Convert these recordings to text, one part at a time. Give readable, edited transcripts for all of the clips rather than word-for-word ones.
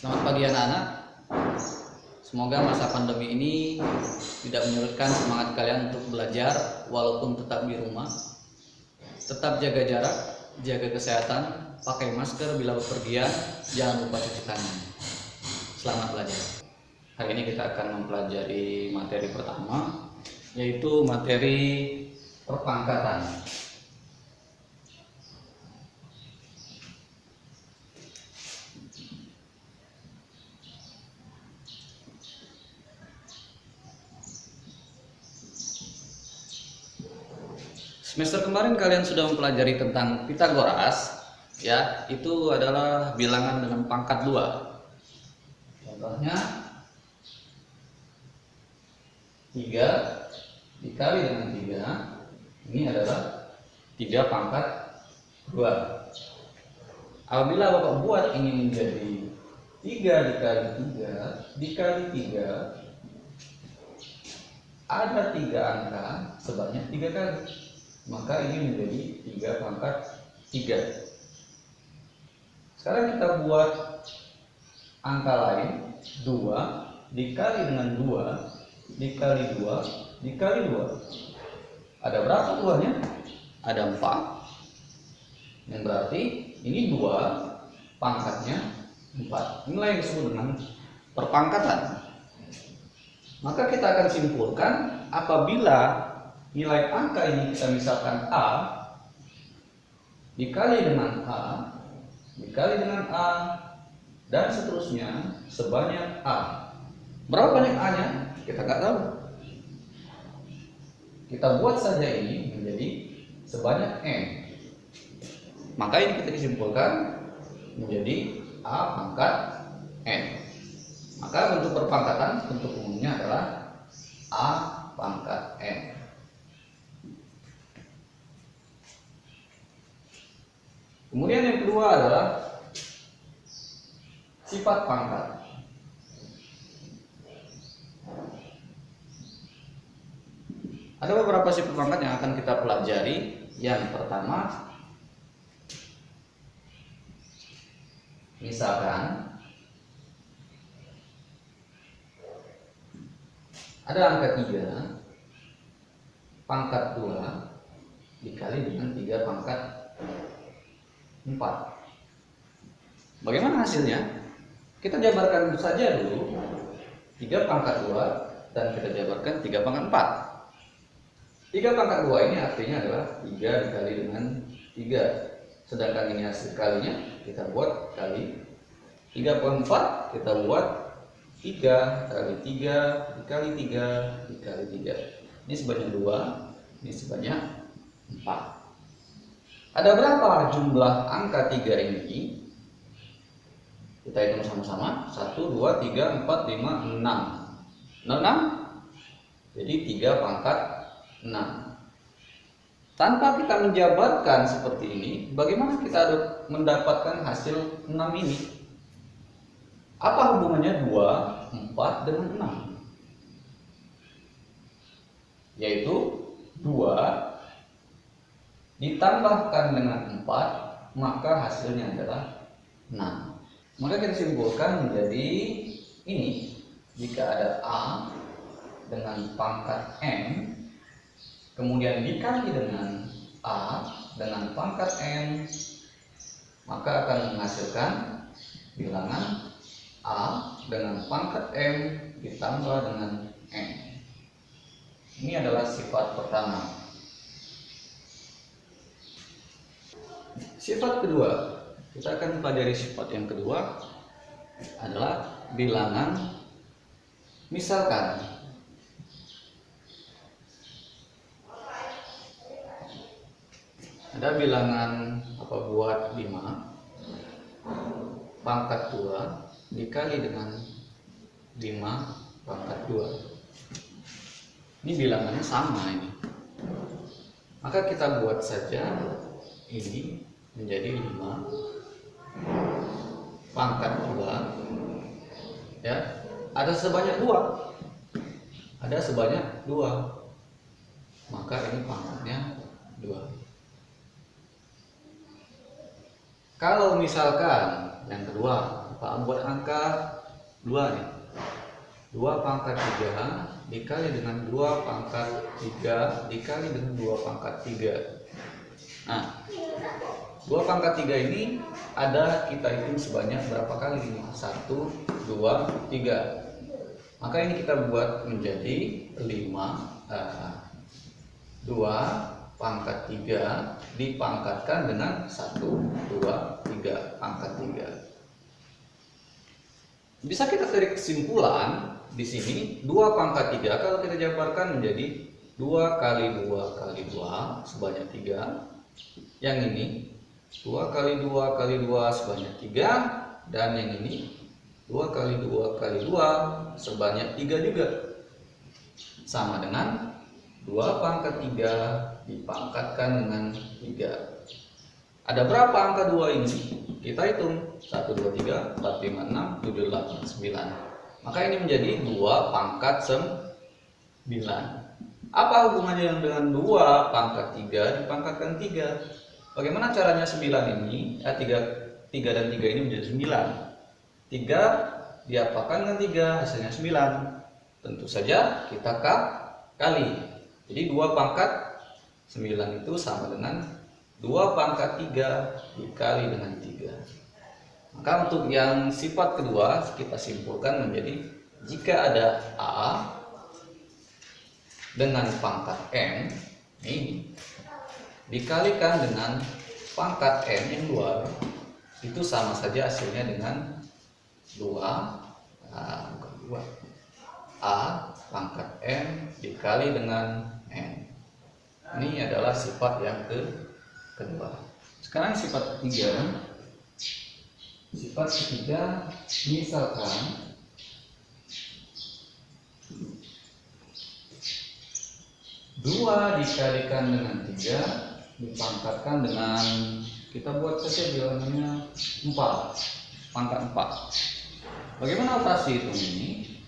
Selamat pagi anak-anak. Semoga masa pandemi ini tidak menyurutkan semangat kalian untuk belajar walaupun tetap di rumah. Tetap jaga jarak, jaga kesehatan, pakai masker bila bepergian, jangan lupa cuci tangan. Selamat belajar. Hari ini kita akan mempelajari materi pertama, yaitu materi perpangkatan. Semester kemarin kalian sudah mempelajari tentang Pitagoras, ya, itu adalah bilangan dengan pangkat 2. Contohnya 3 dikali dengan 3, ini adalah 3 pangkat 2. Apabila Bapak buat ini menjadi 3 dikali 3 dikali 3, ada 3 angka sebanyak 3 kali. Maka ini menjadi 3 pangkat 3. Sekarang kita buat angka lain, 2 dikali dengan 2 dikali 2 dikali 2. Ada berapa buahnya? Ada 4. Yang berarti ini 2 pangkatnya 4. Inilah yang disebut dengan perpangkatan. Maka kita akan simpulkan apabila nilai angka ini kita misalkan A dikali dengan A dikali dengan A dan seterusnya sebanyak A. Berapa banyak A-nya? Kita nggak tahu. Kita buat saja ini menjadi sebanyak N. Maka ini kita disimpulkan menjadi A pangkat N. Maka bentuk perpangkatan bentuk umumnya adalah A pangkat N. Kemudian yang kedua adalah sifat pangkat. Ada beberapa sifat pangkat yang akan kita pelajari. Yang pertama, misalkan ada angka 3 pangkat 2 dikali dengan 3 pangkat 4. Bagaimana hasilnya? Kita jabarkan saja dulu 3 pangkat 2 dan kita jabarkan 3 pangkat 4. 3 pangkat 2 ini artinya adalah 3 dikali dengan 3. Sedangkan ini hasil kalinya kita buat kali 3 pangkat 4, kita buat 3 kali 3 dikali 3 dikali 3. Ini sebanyak 2, ini sebanyak 4. Ada berapa jumlah angka 3 ini? Kita hitung sama-sama. 1, 2, 3, 4, 5, 6. 6? Jadi 3 pangkat 6. Tanpa kita menjabarkan seperti ini, bagaimana kita mendapatkan hasil 6 ini? Apa hubungannya 2, 4 dengan 6? Yaitu 2 ditambahkan dengan 4, maka hasilnya adalah 6. Maka kita simpulkan menjadi ini. Jika ada A dengan pangkat N, kemudian dikali dengan A dengan pangkat N, maka akan menghasilkan bilangan A dengan pangkat M ditambah dengan N. Ini adalah sifat pertama. Sifat kedua, kita akan pelajari sifat yang kedua adalah bilangan misalkan. Ada bilangan buat 5 pangkat 2 dikali dengan 5 pangkat 2. Ini bilangannya sama ini. Maka kita buat saja ini menjadi 5 pangkat 2, ya, ada sebanyak 2, maka ini pangkatnya 2. Kalau misalkan yang kedua Pak buat angka 2 nih. 2 pangkat 3 dikali dengan 2 pangkat 3 dikali dengan 2 pangkat 3. Nah, 2 pangkat 3 ini ada kita hitung sebanyak berapa kali ini? 1, 2, 3. Maka ini kita buat menjadi 2 pangkat 3 dipangkatkan dengan 1, 2, 3 pangkat 3. Bisa kita tarik kesimpulan di sini 2 pangkat 3 kalau kita jabarkan menjadi 2 kali 2 kali 2 sebanyak 3. Yang ini 2 kali 2 kali 2 sebanyak 3, dan yang ini 2 kali 2 kali 2 sebanyak 3 juga. Sama dengan 2 pangkat 3 dipangkatkan dengan 3. Ada berapa angka 2 ini? Kita hitung 1, 2, 3, 4, 5, 6, 7, 8, 9. Maka ini menjadi 2 pangkat 9. Apa hubungannya dengan 2 pangkat 3 dipangkatkan 3? Bagaimana caranya 9 ini? 3 dan 3 ini menjadi 9. 3 diapakan dengan 3, hasilnya 9. Tentu saja kita kali. Jadi 2 pangkat 9 itu sama dengan 2 pangkat 3 dikali dengan 3. Maka untuk yang sifat kedua kita simpulkan menjadi jika ada A dengan pangkat M ini dikalikan dengan pangkat M yang luar, itu sama saja hasilnya dengan 2 A pangkat M dikali dengan M. Ini adalah sifat yang kedua. Sekarang sifat ketiga. Sifat ketiga, misalkan dua dikalikan dengan 3 dipangkatkan dengan, kita buat saja bilangannya 4, pangkat 4. Bagaimana operasi hitung ini?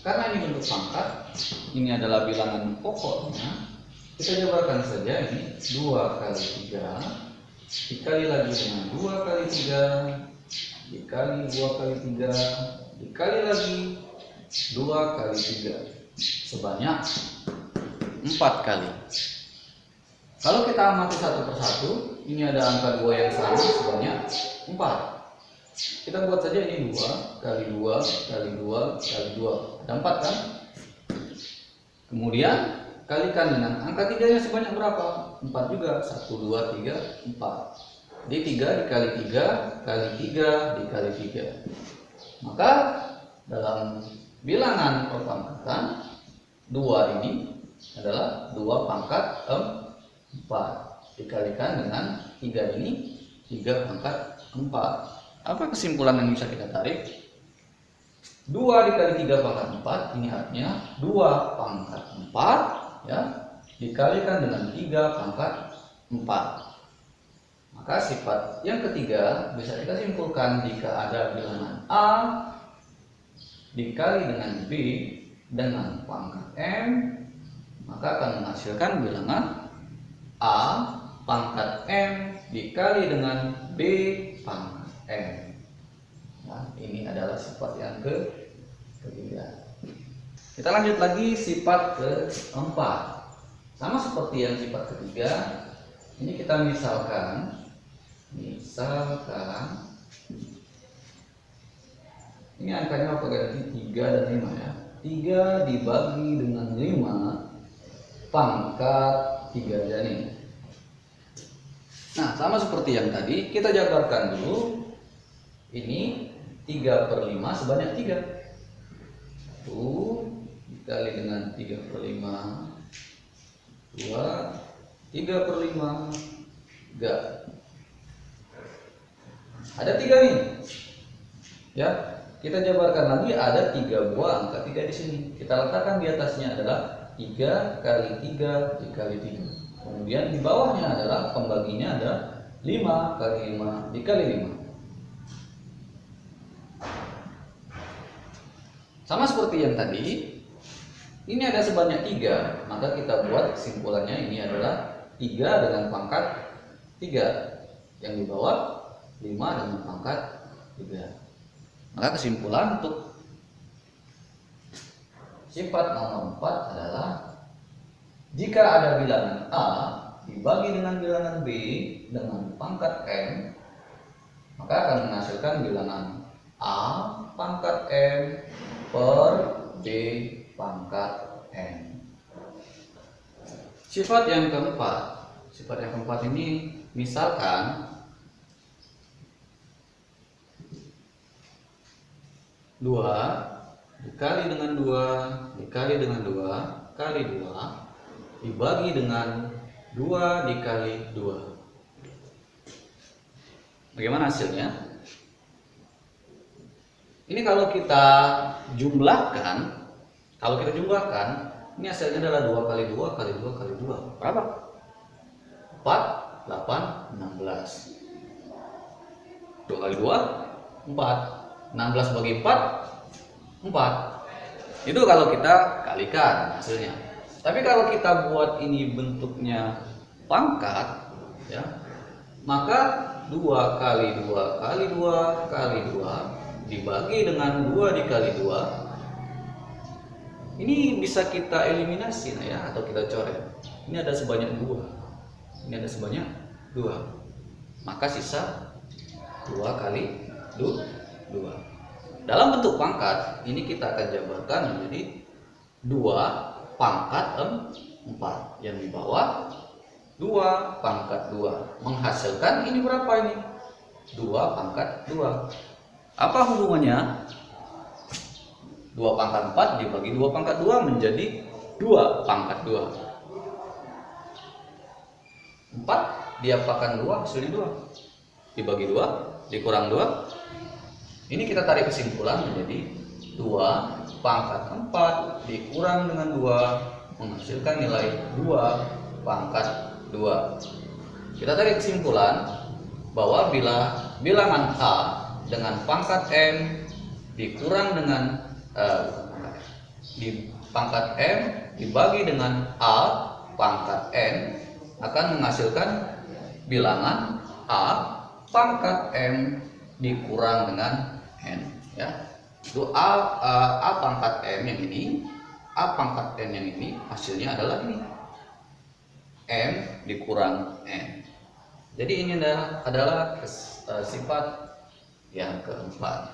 Karena ini bentuk pangkat, ini adalah bilangan pokoknya, kita jabarkan saja ini 2 kali 3 dikali lagi dengan 2 kali 3 dikali 2 kali 3 dikali lagi 2 kali 3 sebanyak 4 kali. Kalau kita amati satu persatu, ini ada angka 2 yang sama sebanyak 4. Kita buat saja ini 2 kali 2 kali 2 kali 2, ada 4 kan? Kemudian kalikan dengan angka 3 nya sebanyak berapa? 4 juga. 1, 2, 3, 4. Jadi 3 dikali 3 kali 3 dikali 3. Maka dalam bilangan perpangkatan 2 ini adalah 2 pangkat 4 dikalikan dengan 3 ini 3 pangkat 4. Apa kesimpulan yang bisa kita tarik? 2 dikali 3 pangkat 4 ini artinya 2 pangkat 4 ya dikalikan dengan 3 pangkat 4. Maka sifat yang ketiga bisa kita simpulkan jika ada bilangan A dikali dengan B dengan pangkat M, maka akan menghasilkan bilangan A pangkat M dikali dengan B pangkat M. Nah, ini adalah sifat yang ketiga. Kita lanjut lagi sifat keempat. Sama seperti yang sifat ketiga, ini kita misalkan ini angkanya apa ganti 3 dan 5 ya. 3 dibagi dengan 5 pangkat 3 jadi. Nah, sama seperti yang tadi, kita jabarkan dulu. Ini 3/5 sebanyak 3. 1 dikali dengan 3/5 2 3/5 3. Ada 3 nih. Ya, kita jabarkan lagi ada 3 buah angka 3 di sini. Kita letakkan di atasnya adalah 3 kali 3 dikali 3. Kemudian di bawahnya adalah pembaginya ada 5 kali 5 dikali 5. Sama seperti yang tadi, ini ada sebanyak 3, maka kita buat kesimpulannya ini adalah 3 dengan pangkat 3. Yang di bawah 5 dengan pangkat 3. Maka kesimpulan untuk sifat nomor 4 adalah jika ada bilangan A dibagi dengan bilangan B dengan pangkat M, maka akan menghasilkan bilangan A pangkat M per B pangkat M. Sifat yang keempat ini misalkan 2 dikali dengan 2 dikali dengan 2 kali 2 dibagi dengan 2 dikali 2. Bagaimana hasilnya? Ini kalau kita jumlahkan, ini hasilnya adalah 2 kali 2 kali 2 kali 2. Berapa? 4, 8, 16. 2 kali 2, 4. 16 bagi 4, 4. Itu kalau kita kalikan hasilnya. Tapi kalau kita buat ini bentuknya pangkat, ya, maka 2 kali 2 kali 2 kali 2 dibagi dengan 2 dikali 2. Ini bisa kita eliminasi, ya, atau kita coret. Ini ada sebanyak 2. Ini ada sebanyak 2. Maka sisa 2 kali 2. Dalam bentuk pangkat, ini kita akan jabarkan menjadi 2 pangkat 4. Yang di bawah 2 pangkat 2. Menghasilkan ini berapa ini? 2 pangkat 2. Apa hubungannya? 2 pangkat 4 dibagi 2 pangkat 2 menjadi 2 pangkat 2. 4 diapakan 2, hasilnya 2. Dibagi 2, dikurang 2. Ini kita tarik kesimpulan menjadi 2 pangkat 4 dikurang dengan 2 menghasilkan nilai 2 pangkat 2. Kita tarik kesimpulan bahwa bila bilangan A dengan pangkat M dikurang dengan di pangkat M dibagi dengan A pangkat N akan menghasilkan bilangan A pangkat M dikurang dengan N, ya. Itu A pangkat M yang ini, A pangkat N yang ini, hasilnya adalah ini M dikurang N. Jadi ini adalah sifat yang keempat.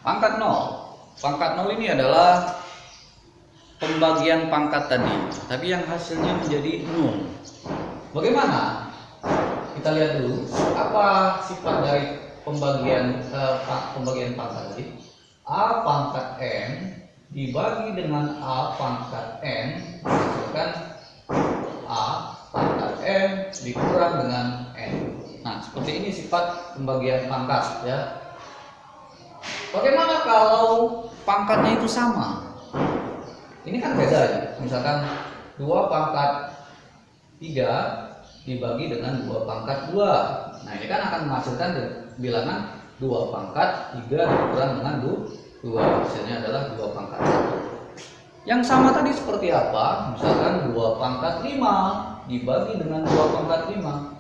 Pangkat 0. Pangkat 0 ini adalah pembagian pangkat tadi, tapi yang hasilnya menjadi 0. Bagaimana? Kita lihat dulu apa sifat dari pembagian pangkat tadi. A pangkat M dibagi dengan A pangkat N menghasilkan A pangkat M dikurang dengan N. Nah, seperti ini sifat pembagian pangkat, ya. Bagaimana kalau pangkatnya itu sama? Ini kan beda ya. Misalkan 2 pangkat 3 dibagi dengan 2 pangkat 2. Nah, ini kan akan menghasilkan bilangan 2 pangkat 3 dikurang dengan 2. Hasilnya adalah 2 pangkat 1. Yang sama tadi seperti apa? Misalkan 2 pangkat 5 dibagi dengan 2 pangkat 5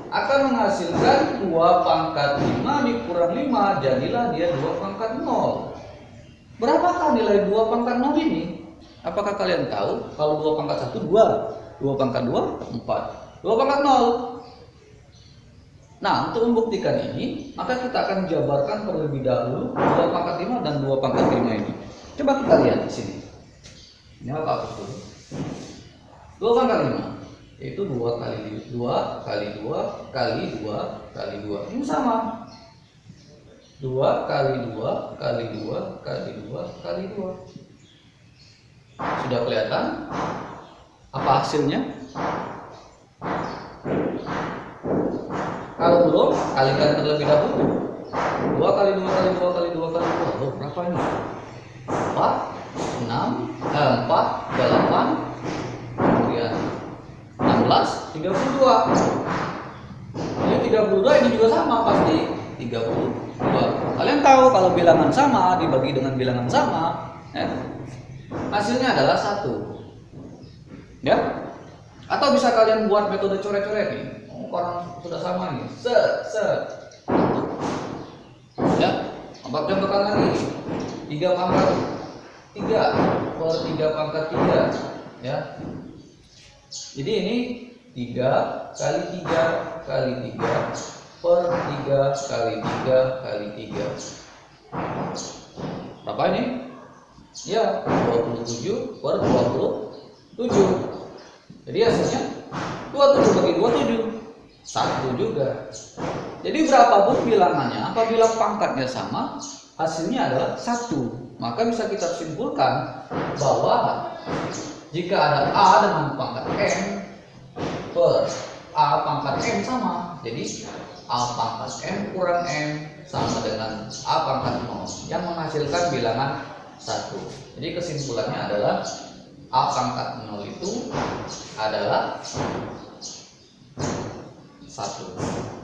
akan menghasilkan 2 pangkat 5 dikurang 5, jadilah dia 2 pangkat 0. Berapakah nilai 2 pangkat 0 ini? Apakah kalian tahu? Kalau 2 pangkat 1 2, 2 pangkat 2 4, 2 pangkat 0. Nah, untuk membuktikan ini, maka kita akan jabarkan terlebih dahulu 2 pangkat 5 dan 2 pangkat 5 ini. Coba kita lihat di sini. Ini apa itu? 2 pangkat 5 yaitu 2 kali 2 kali 2 kali 2 kali 2. Ini sama. 2 kali 2 kali 2 kali 2 kali 2. Sudah kelihatan apa hasilnya? Kalau belum, kalikan terlebih dahulu. 2 kali 2 kali 2 kali 2 kali 2. Oh, berapa ini? 4, 6, 4, 8, kemudian 16, 32. Ini 32, ini juga sama, pasti 32. Kalian tahu kalau bilangan sama dibagi dengan bilangan sama, ya, hasilnya adalah 1. Ya? Atau bisa kalian buat metode coret-coret nih. Orang sudah sama nih, set. Ya, contohkan lagi. 3 pangkat 3 per 3 pangkat 3 ya. Jadi ini 3 kali 3 kali 3 per 3 kali 3 kali 3. Berapa ini? Ya, 27 per 27. Jadi hasilnya 27 bagi 27 1 juga. Jadi berapapun bilangannya, apabila pangkatnya sama, hasilnya adalah 1. Maka bisa kita simpulkan bahwa jika ada A dengan pangkat M per A pangkat M sama, jadi A pangkat M kurang M sama dengan A pangkat 0 yang menghasilkan bilangan 1. Jadi kesimpulannya adalah A pangkat 0 itu adalah 1.